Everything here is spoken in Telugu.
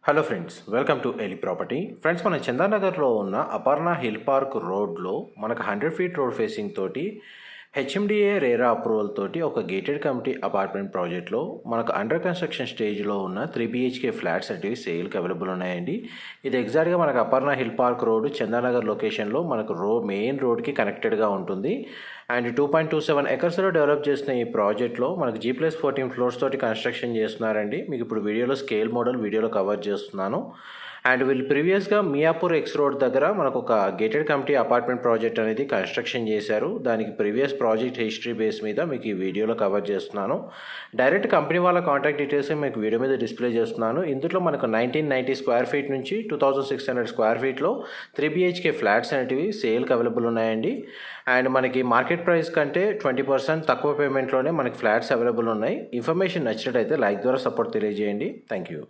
హలో ఫ్రెండ్స్, వెల్కమ్ టు ఎలి ప్రాపర్టీ. ఫ్రెండ్స్, మన చందానగర్లో ఉన్న అపర్ణ హిల్ పార్క్ రోడ్లో మనకు 100 ఫీట్ రోడ్ ఫేసింగ్ తోటి హెచ్ఎండిఏ రేరా అప్రూవల్ తోటి ఒక గేటెడ్ కమిటీ అపార్ట్మెంట్ ప్రాజెక్ట్లో మనకు అండర్ కన్స్ట్రక్షన్ స్టేజ్లో ఉన్న 3 BHK ఫ్లాట్స్ అనేవి సేల్కి అవైలబుల్ ఉన్నాయండి. ఇది ఎగ్జాక్ట్గా మనకు Aparna hill park road Chandanagar లొకేషన్లో మనకు మెయిన్ రోడ్కి కనెక్టెడ్గా ఉంటుంది. అండ్ 2.27 ఎకర్స్లో డెవలప్ చేసిన ఈ ప్రాజెక్ట్లో మనకు G+14 ఫ్లోర్స్ తోటి కన్స్ట్రక్షన్ చేస్తున్నారండి. మీకు ఇప్పుడు వీడియోలో స్కేల్ మోడల్ వీడియోలో కవర్ చేస్తున్నాను. అండ్ వీళ్ళు ప్రీవియస్గా మియాపూర్ ఎక్స్ రోడ్ దగ్గర మనకు ఒక గేటెడ్ కమిటీ అపార్ట్మెంట్ ప్రాజెక్ట్ అనేది కన్స్ట్రక్షన్ చేశారు. దానికి ప్రీవియస్ ప్రాజెక్ట్ హిస్టరీ బేస్ మీద మీకు ఈ వీడియోలో కవర్ చేస్తున్నాను. డైరెక్ట్ కంపెనీ వాళ్ళ కాంటాక్ట్ డీటెయిల్స్ మీకు వీడియో మీద డిస్ప్లే చేస్తున్నాను. ఇందులో మనకు 1990 స్క్వేర్ ఫీట్ నుంచి 2600 స్క్వేర్ ఫీట్లో 3 BHK ఫ్లాట్స్ అనేటివి సేల్కి అవైలబుల్ ఉన్నాయండి. అండ్ మనకి మార్కెట్ ప్రైస్ కంటే 20% తక్కువ పేమెంట్లోనే మనకి ఫ్లాట్స్ అవైలబుల్ ఉన్నాయి. ఇన్ఫర్మేషన్ నచ్చినట్టయితే లైక్ ద్వారా సపోర్ట్ తెలియజేయండి. Thank you.